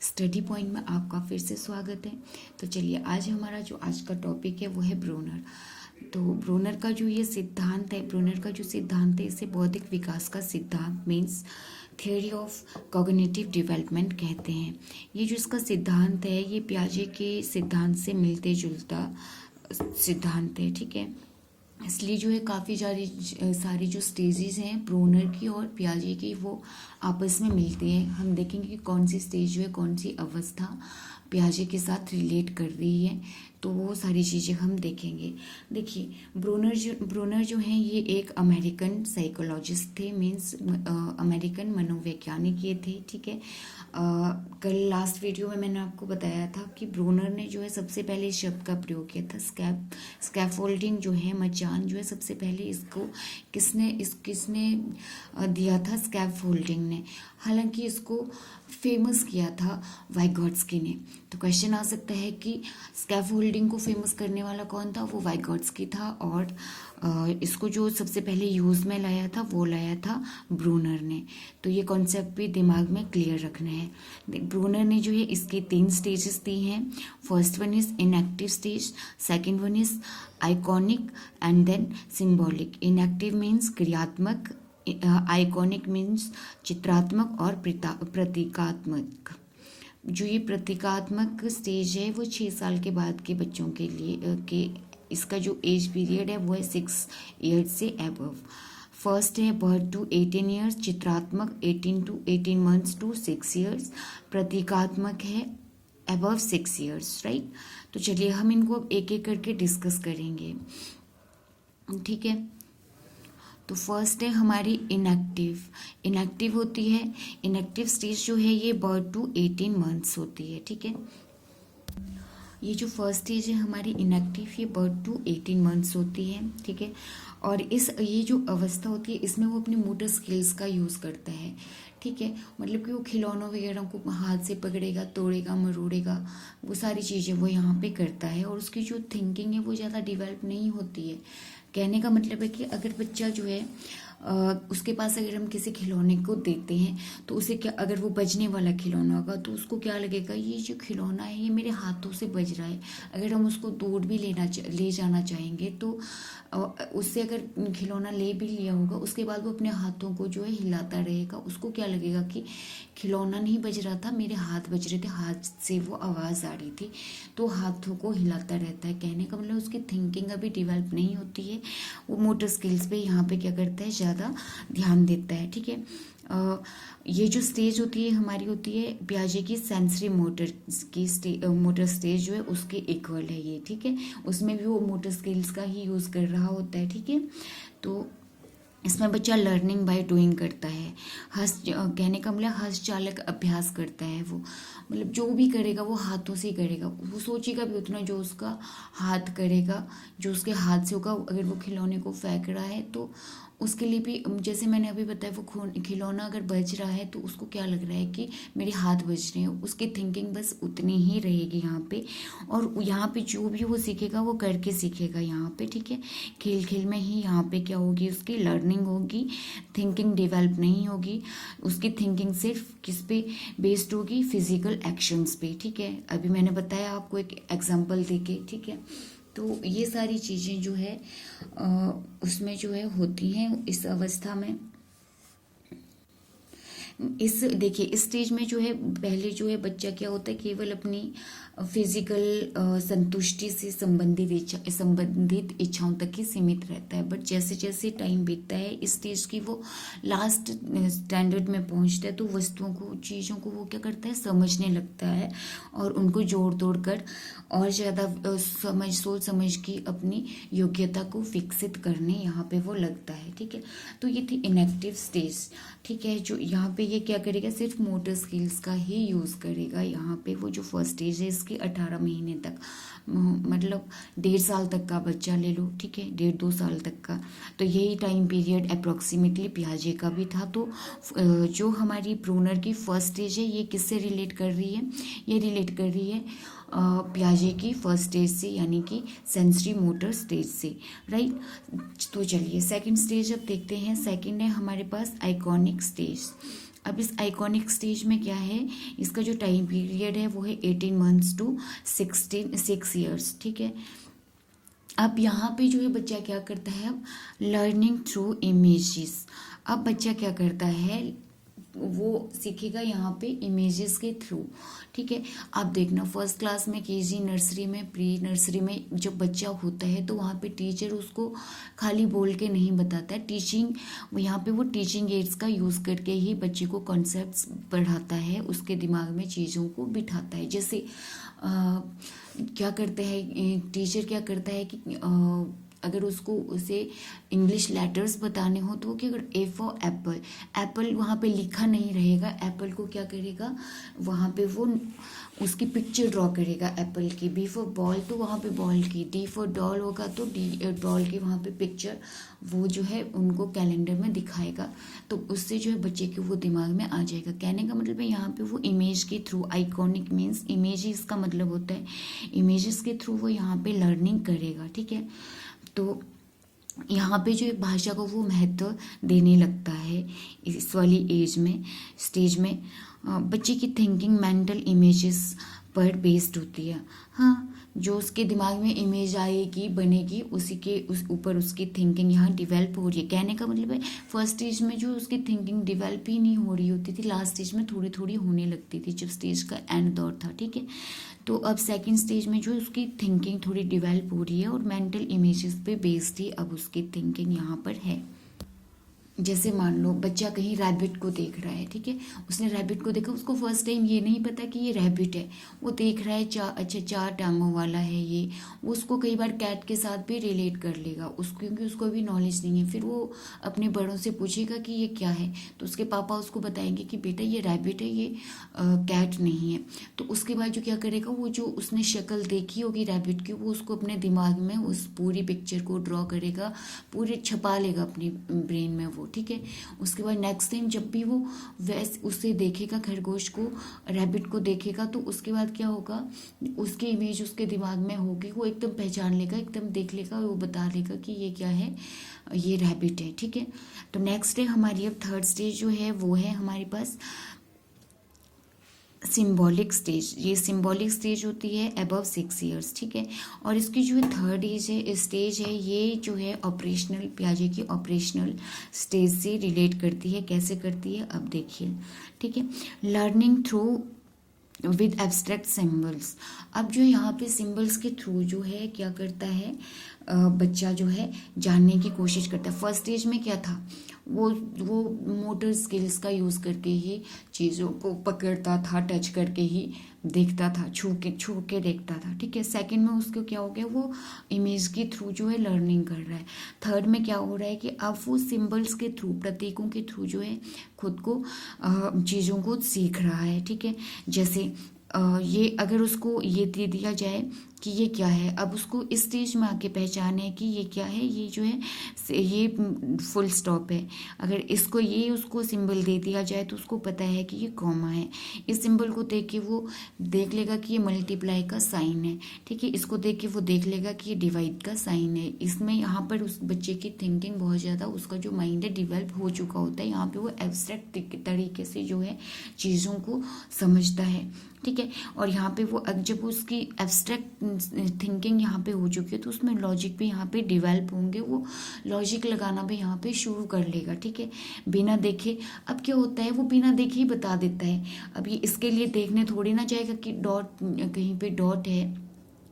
Study point में आपका फिर से स्वागत है। तो चलिए, आज हमारा जो आज का टॉपिक है वो है ब्रूनर। तो ब्रूनर का जो ये सिद्धांत है, ब्रूनर का जो सिद्धांत है, इसे बौद्धिक विकास का सिद्धांत means theory of cognitive development कहते हैं। ये जो इसका सिद्धांत है ये पियाजे के सिद्धांत से मिलते जुलता सिद्धांत है, ठीक है। इसलिए जो है काफ़ी सारी जो स्टेजेस हैं ब्रूनर की और पियाजे की वो आपस में मिलती हैं। हम देखेंगे कि कौन सी स्टेज जो है, कौन सी अवस्था पियाजे के साथ रिलेट कर रही है, तो वो सारी चीज़ें हम देखेंगे। देखिए, ब्रूनर जो हैं ये एक अमेरिकन साइकोलॉजिस्ट थे, मीन्स अमेरिकन मनोवैज्ञानिक ये थे, ठीक है। कल लास्ट वीडियो में मैंने आपको बताया था कि ब्रूनर ने जो है सबसे पहले इस शब्द का प्रयोग किया था, स्कैफोल्डिंग जो है, मचान जो है, सबसे पहले इसको किसने दिया था? स्कैफोल्डिंग ने। हालांकि इसको फेमस किया था वाइगॉट्स्की ने। तो क्वेश्चन आ सकता है कि स्कैफोल्डिंग को फेमस करने वाला कौन था? वो वाइगॉट्स्की था, और इसको जो सबसे पहले यूज़ में लाया था वो लाया था ब्रूनर ने। तो ये कॉन्सेप्ट भी दिमाग में क्लियर रखना है। ब्रूनर ने जो है इसके 3 स्टेजेस दी हैं। First one is enactive stage, second one is iconic and then symbolic. Enactive means क्रियात्मक, आइकॉनिक मीन्स चित्रात्मक, और प्रतीकात्मक। जो ये प्रतीकात्मक स्टेज है वो 6 साल के बाद के बच्चों के लिए इसका जो एज पीरियड है वो है 6 ईयर्स से अबव। फर्स्ट है बर्थ टू 18 ईयर्स, चित्रात्मक 18 मंथ्स टू 6 ईयर्स, प्रतीकात्मक है अबव 6 ईयर्स, राइट। तो चलिए हम इनको अब एक एक करके डिस्कस करेंगे, ठीक है। तो फर्स्ट है हमारी इनएक्टिव होती है। इनएक्टिव स्टेज जो है ये बर्थ टू 18 मंथ्स होती है, ठीक है। ये जो फर्स्ट स्टेज है हमारी इनएक्टिव, ये बर्थ टू 18 मंथ्स होती है, ठीक है। और ये जो अवस्था होती है इसमें वो अपने मोटर स्किल्स का यूज़ करता है, ठीक है। मतलब कि वो खिलौनों वगैरह को हाथ से पकड़ेगा, तोड़ेगा, मरोड़ेगा, वो सारी चीज़ें वो यहाँ पे करता है। और उसकी जो थिंकिंग है वो ज़्यादा डेवलप नहीं होती है। कहने का मतलब है कि अगर बच्चा जो है उसके पास अगर हम किसी खिलौने को देते हैं तो उसे क्या, अगर वो बजने वाला खिलौना होगा तो उसको क्या लगेगा, ये जो खिलौना है ये मेरे हाथों से बज रहा है। अगर हम उसको दूर भी ले जाना चाहेंगे तो उससे अगर खिलौना ले भी लिया होगा उसके बाद वो अपने हाथों को जो है हिलाता रहेगा। उसको क्या लगेगा कि खिलौना नहीं बज रहा था, मेरे हाथ बज रहे थे, हाथ से वो आवाज़ आ रही थी, तो हाथों को हिलाता रहता है। कहने का मतलब उसकी थिंकिंग अभी डेवलप नहीं होती है। वो मोटर स्किल्स पे यहाँ पे क्या करता है, ज़्यादा ध्यान देता है, ठीक है। ये जो स्टेज होती है हमारी होती है पियाजे की सेंसरी मोटर स्टेज जो है उसके इक्वल है ये, ठीक है। उसमें भी वो मोटर स्किल्स का ही यूज़ कर रहा होता है, ठीक है। तो इसमें बच्चा लर्निंग बाय डूइंग करता है। कहने का मतलब हस्त चालक अभ्यास करता है। वो मतलब जो भी करेगा वो हाथों से ही करेगा। वो सोचेगा भी उतना जो उसका हाथ करेगा, जो उसके हाथ से होगा। अगर वो खिलौने को फेंक रहा है तो उसके लिए भी, जैसे मैंने अभी बताया, वो खिलौना अगर बज रहा है तो उसको क्या लग रहा है कि मेरे हाथ बज रहे हैं। उसकी थिंकिंग बस उतनी ही रहेगी यहाँ पे। और यहाँ पे जो भी वो सीखेगा वो करके सीखेगा यहाँ पे, ठीक है। खेल खेल में ही यहाँ पे क्या होगी, उसकी लर्निंग होगी, थिंकिंग डेवलप नहीं होगी। उसकी थिंकिंग सिर्फ किस पे बेस्ड होगी, फिजिकल एक्शंस पे, ठीक है। अभी मैंने बताया आपको एक एग्जाम्पल देके, ठीक है। तो ये सारी चीज़ें जो है उसमें जो है होती हैं इस अवस्था में। देखिए इस स्टेज में जो है पहले जो है बच्चा क्या होता है, केवल अपनी फिजिकल संतुष्टि से संबंधित इच्छाओं तक ही सीमित रहता है। बट जैसे जैसे टाइम बीतता है इस स्टेज की वो लास्ट स्टैंडर्ड में पहुंचता है तो वस्तुओं को, चीज़ों को वो क्या करता है, समझने लगता है और उनको जोड़ तोड़ कर और ज़्यादा सोच समझ की अपनी योग्यता को विकसित करने यहाँ पे वो लगता है, ठीक है। तो ये थी इनएक्टिव स्टेज, ठीक है। जो यहाँ पे ये क्या करेगा, सिर्फ मोटर स्किल्स का ही यूज़ करेगा। यहाँ पे वो जो फर्स्ट स्टेज है इसकी 18 महीने तक, मतलब 1.5 साल तक का बच्चा ले लो, ठीक है, 1.5-2 साल तक का। तो यही टाइम पीरियड अप्रोक्सीमेटली पियाजे का भी था। तो जो हमारी ब्रूनर की फर्स्ट स्टेज है ये किससे रिलेट कर रही है, ये रिलेट कर रही है पियाजे की फर्स्ट स्टेज से, यानी कि सेंसरी मोटर स्टेज से, राइट। तो चलिए सेकंड स्टेज अब देखते हैं। सेकंड है हमारे पास आइकॉनिक स्टेज। अब इस आइकॉनिक स्टेज में क्या है, इसका जो टाइम पीरियड है वो है 18 मंथ्स टू 6 ईयर्स, ठीक है। अब यहाँ पे जो है बच्चा क्या करता है, अब लर्निंग थ्रू इमेजेस। अब बच्चा क्या करता है, वो सीखेगा यहाँ पे इमेजेस के थ्रू, ठीक है। आप देखना फर्स्ट क्लास में, केजी, नर्सरी में, प्री नर्सरी में जब बच्चा होता है तो वहाँ पे टीचर उसको खाली बोल के नहीं बताता है, यहाँ पे वो टीचिंग एड्स का यूज़ करके ही बच्चे को कॉन्सेप्ट्स पढ़ाता है, उसके दिमाग में चीज़ों को बिठाता है। जैसे क्या करते हैं टीचर, क्या करता है कि अगर उसको उसे इंग्लिश लेटर्स बताने हो तो कि अगर ए फॉर एप्पल, एप्पल वहाँ पे लिखा नहीं रहेगा, एप्पल को क्या करेगा, वहाँ पे वो उसकी पिक्चर ड्रॉ करेगा एप्पल की। बी फॉर बॉल तो वहाँ पे बॉल की, डी फॉर डॉल होगा तो डॉल की वहाँ पे पिक्चर वो जो है उनको कैलेंडर में दिखाएगा। तो उससे जो है बच्चे के वो दिमाग में आ जाएगा। कहने का मतलब है यहाँ पे वो इमेज के थ्रू, आइकॉनिक मीन्स इमेज ही इसका मतलब होता है, इमेजेस के थ्रू वो यहाँ पे लर्निंग करेगा, ठीक है। तो यहाँ पे जो है भाषा को वो महत्व देने लगता है इस वाली एज में, स्टेज में। बच्चे की थिंकिंग मेंटल इमेजेस पर बेस्ड होती है। हाँ, जो उसके दिमाग में इमेज आएगी, बनेगी, उसी के ऊपर उसकी थिंकिंग यहाँ डिवेल्प हो रही है। कहने का मतलब है फर्स्ट स्टेज में जो उसकी थिंकिंग डिवेल्प ही नहीं हो रही होती थी, लास्ट स्टेज में थोड़ी थोड़ी होने लगती थी जब स्टेज का एंड दौर था, ठीक है। तो अब सेकंड स्टेज में जो उसकी थिंकिंग थोड़ी डिवेल्प हो रही है और मेंटल इमेजेस पे बेस्ड ही अब उसकी थिंकिंग यहाँ पर है। जैसे मान लो बच्चा कहीं रैबिट को देख रहा है, ठीक है, उसने रैबिट को देखा, उसको फर्स्ट टाइम ये नहीं पता कि ये रैबिट है, वो देख रहा है चार टांगों वाला है ये, वो उसको कई बार कैट के साथ भी रिलेट कर लेगा उसको, क्योंकि उसको अभी नॉलेज नहीं है। फिर वो अपने बड़ों से पूछेगा कि ये क्या है, तो उसके पापा उसको बताएंगे कि बेटा ये रैबिट है, ये कैट नहीं है। तो उसके बाद जो क्या करेगा, वो जो उसने शक्ल देखी होगी रैबिट की, वो उसको अपने दिमाग में उस पूरी पिक्चर को ड्रॉ करेगा, पूरे छपा लेगा अपनी ब्रेन में वो, ठीक है। उसके बाद नेक्स्ट टाइम जब भी वो वैसे उसे देखेगा, खरगोश को, रैबिट को देखेगा, तो उसके बाद क्या होगा, उसकी इमेज उसके दिमाग में होगी, वो एकदम पहचान लेगा, एकदम देख लेगा, वो बता लेगा कि ये क्या है, ये रैबिट है, ठीक है। तो नेक्स्ट है हमारी अब थर्ड स्टेज जो है वो है हमारे पास सिंबॉलिक स्टेज। ये सिंबॉलिक स्टेज होती है अबव 6 ईयर्स, ठीक है। और इसकी जो थर्ड एज है, स्टेज है, ये जो है ऑपरेशनल, पियाजे की ऑपरेशनल स्टेज से रिलेट करती है। कैसे करती है अब देखिए, ठीक है। Learning through with abstract symbols. अब जो यहाँ पे सिम्बल्स के थ्रू जो है क्या करता है, बच्चा जो है जानने की कोशिश करता है। फर्स्ट स्टेज में क्या था, वो मोटर स्किल्स का यूज़ करके ही चीज़ों को पकड़ता था, टच करके ही देखता था, छू के देखता था, ठीक है। सेकंड में उसको क्या हो गया, वो इमेज के थ्रू जो है लर्निंग कर रहा है। थर्ड में क्या हो रहा है कि अब वो सिंबल्स के थ्रू, प्रतीकों के थ्रू जो है खुद को चीज़ों को सीख रहा है, ठीक है। जैसे ये अगर उसको ये दे दिया जाए कि ये क्या है, अब उसको इस स्टेज में आके पहचान है कि ये क्या है, ये जो है ये फुल स्टॉप है। अगर इसको ये उसको सिंबल दे दिया जाए तो उसको पता है कि ये कॉमा है। इस सिंबल को देख के वो देख लेगा कि ये मल्टीप्लाई का साइन है, ठीक है। इसको देख के वो देख लेगा कि ये डिवाइड का साइन है। इसमें यहाँ पर उस बच्चे की थिंकिंग बहुत ज़्यादा, उसका जो माइंड है डिवेल्प हो चुका होता है। यहाँ पे वो एब्स्ट्रैक्ट तरीके से जो है चीज़ों को समझता है, ठीक है। और यहाँ पे वो जब उसकी एब्स्ट्रैक्ट थिंकिंग यहाँ पे हो चुकी है तो उसमें लॉजिक भी यहाँ पे डिवेल्प होंगे, वो लॉजिक लगाना भी यहाँ पे शुरू कर लेगा, ठीक है, बिना देखे। अब क्या होता है, वो बिना देखे ही बता देता है। अब ये इसके लिए देखने थोड़ी ना जाएगा कि डॉट, कहीं पे डॉट है,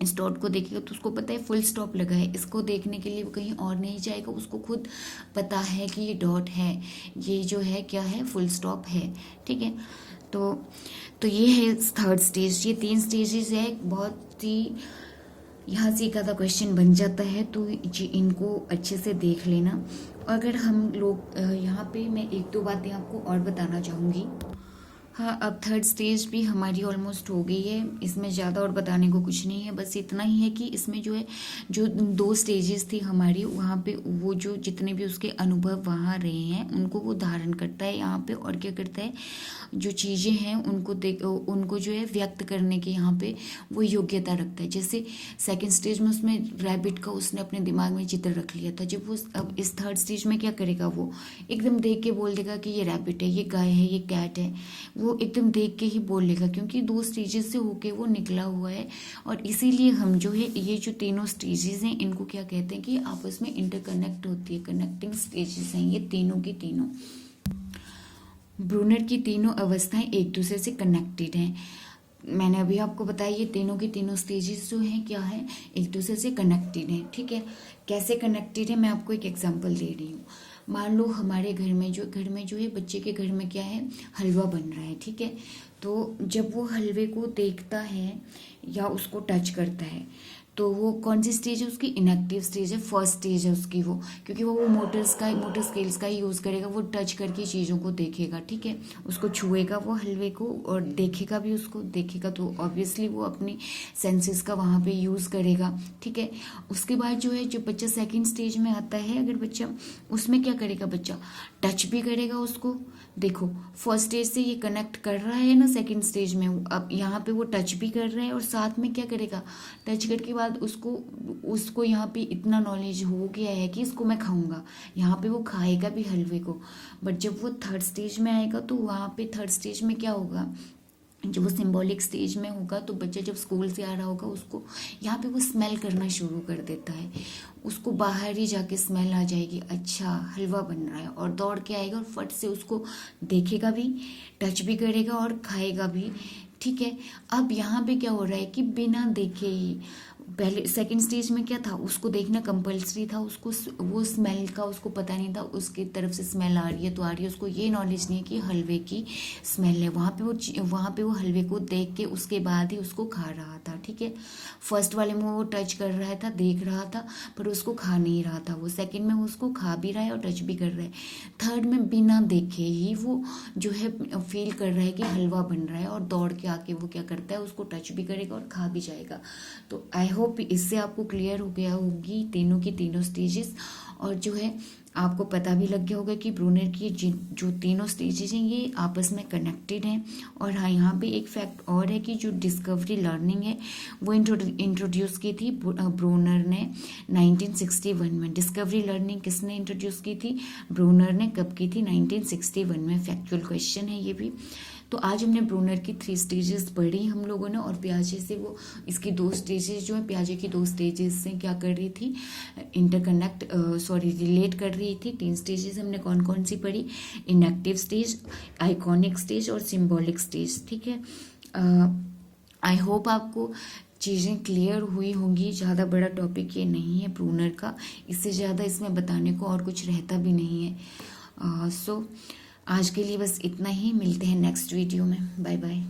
इस डॉट को देखेगा तो उसको पता है फुल स्टॉप लगा है। इसको देखने के लिए वो कहीं और नहीं जाएगा, उसको खुद पता है कि ये डॉट है, ये जो है क्या है, फुल स्टॉप है, ठीक है। तो ये है थर्ड स्टेज। ये 3 स्टेजेस है, बहुत ही यहाँ से एक आधा क्वेश्चन बन जाता है, तो इनको अच्छे से देख लेना। और अगर हम लोग यहाँ पे मैं 1-2 बातें आपको और बताना चाहूँगी। हाँ, अब थर्ड स्टेज भी हमारी ऑलमोस्ट हो गई है। इसमें ज़्यादा और बताने को कुछ नहीं है, बस इतना ही है कि इसमें जो है जो 2 स्टेजेस थी हमारी, वहाँ पे वो जो जितने भी उसके अनुभव वहाँ रहे हैं उनको वो धारण करता है यहाँ पे, और क्या करता है, जो चीज़ें हैं उनको जो है व्यक्त करने की यहाँ पे वो योग्यता रखता है। जैसे सेकंड स्टेज में उसमें रैबिट का उसने अपने दिमाग में चित्र रख लिया था, जब वो अब इस थर्ड स्टेज में क्या करेगा, वो एकदम देख के बोल देगा कि ये रैबिट है, ये गाय है, ये कैट है। वो एकदम देख के ही बोल लेगा, क्योंकि 2 स्टेजेस से होके वो निकला हुआ है। और इसीलिए हम जो है ये जो तीनों स्टेजेस हैं इनको क्या कहते हैं कि आपस में इंटरकनेक्ट होती है, कनेक्टिंग स्टेजेस हैं ये तीनों की तीनों। ब्रूनर की तीनों अवस्थाएं एक दूसरे से कनेक्टेड हैं। मैंने अभी आपको बताया ये तीनों की तीनों स्टेजेस जो हैं क्या है, एक दूसरे से कनेक्टेड हैं। ठीक है, कैसे कनेक्टेड है मैं आपको एक एग्जांपल दे रही हूँ। मान लो हमारे घर में जो है, बच्चे के घर में क्या है, हलवा बन रहा है। ठीक है, तो जब वो हलवे को देखता है या उसको टच करता है, तो वो कौन सी स्टेज है उसकी, इनएक्टिव स्टेज है, फर्स्ट स्टेज है उसकी वो, क्योंकि वो मोटर स्केल्स का ही यूज़ करेगा, वो टच करके चीज़ों को देखेगा। ठीक है, उसको छुएगा वो हलवे को और देखेगा भी, उसको देखेगा तो ऑब्वियसली वो अपनी सेंसेस का वहाँ पे यूज़ करेगा। ठीक है, उसके बाद जो है, जो बच्चा सेकंड स्टेज में आता है, अगर बच्चा उसमें क्या करेगा, बच्चा टच भी करेगा उसको। देखो फर्स्ट स्टेज से ये कनेक्ट कर रहा है ना, सेकंड स्टेज में अब यहाँ पे वो टच भी कर रहा है और साथ में क्या करेगा, टच करने के बाद उसको यहाँ पे इतना नॉलेज हो गया है कि इसको मैं खाऊंगा, यहाँ पे वो खाएगा भी हलवे को। बट जब वो थर्ड स्टेज में आएगा तो वहाँ पे थर्ड स्टेज में क्या होगा, जब वो सिंबॉलिक स्टेज में होगा तो बच्चा जब स्कूल से आ रहा होगा उसको यहाँ पे वो स्मेल करना शुरू कर देता है, उसको बाहर ही जाके स्मेल आ जाएगी, अच्छा हलवा बन रहा है, और दौड़ के आएगा और फट से उसको देखेगा भी, टच भी करेगा और खाएगा भी। ठीक है, अब यहाँ पे क्या हो रहा है कि बिना देखे ही, पहले सेकंड स्टेज में क्या था, उसको देखना कंपलसरी था, उसको वो स्मेल का उसको पता नहीं था, उसकी तरफ से स्मेल आ रही है तो आ रही है, उसको ये नॉलेज नहीं है कि हलवे की स्मेल है। वहाँ पे वो हलवे को देख के उसके बाद ही उसको खा रहा था। ठीक है, फर्स्ट वाले में वो टच कर रहा था, देख रहा था, पर उसको खा नहीं रहा था। वो सेकंड में उसको खा भी रहा है और टच भी कर रहा है। थर्ड में बिना देखे ही वो जो है फील कर रहा है कि हलवा बन रहा है, और दौड़ के आके वो क्या करता है, उसको टच भी करेगा और खा भी जाएगा। तो आई होप इससे आपको क्लियर हो गया होगी तीनों की तीनों स्टेजेस, और जो है आपको पता भी लग गया होगा कि ब्रूनर की जो तीनों स्टेजेस हैं ये आपस में कनेक्टेड हैं। और हाँ, यहाँ पे एक फैक्ट और है कि जो डिस्कवरी लर्निंग है वो इंट्रोड्यूस की थी ब्रूनर ने 1961 में। डिस्कवरी लर्निंग किसने इंट्रोड्यूस की थी, ब्रूनर ने। कब की थी, 1961 में। फैक्चुअल क्वेश्चन है ये भी। तो आज हमने ब्रूनर की 3 स्टेजेस पढ़ी हम लोगों ने, और प्याजे से वो इसकी 2 स्टेजेस जो है, प्याजे की 2 स्टेजेस से क्या कर रही थी, रिलेट कर रही थी। 3 स्टेजेस हमने कौन कौन सी पढ़ी, इनएक्टिव स्टेज, आइकॉनिक स्टेज और सिंबॉलिक स्टेज। ठीक है, आई होप आपको चीज़ें क्लियर हुई होंगी। ज़्यादा बड़ा टॉपिक ये नहीं है ब्रूनर का, इससे ज़्यादा इसमें बताने को और कुछ रहता भी नहीं है। सो आज के लिए बस इतना ही, मिलते हैं नेक्स्ट वीडियो में। Bye bye.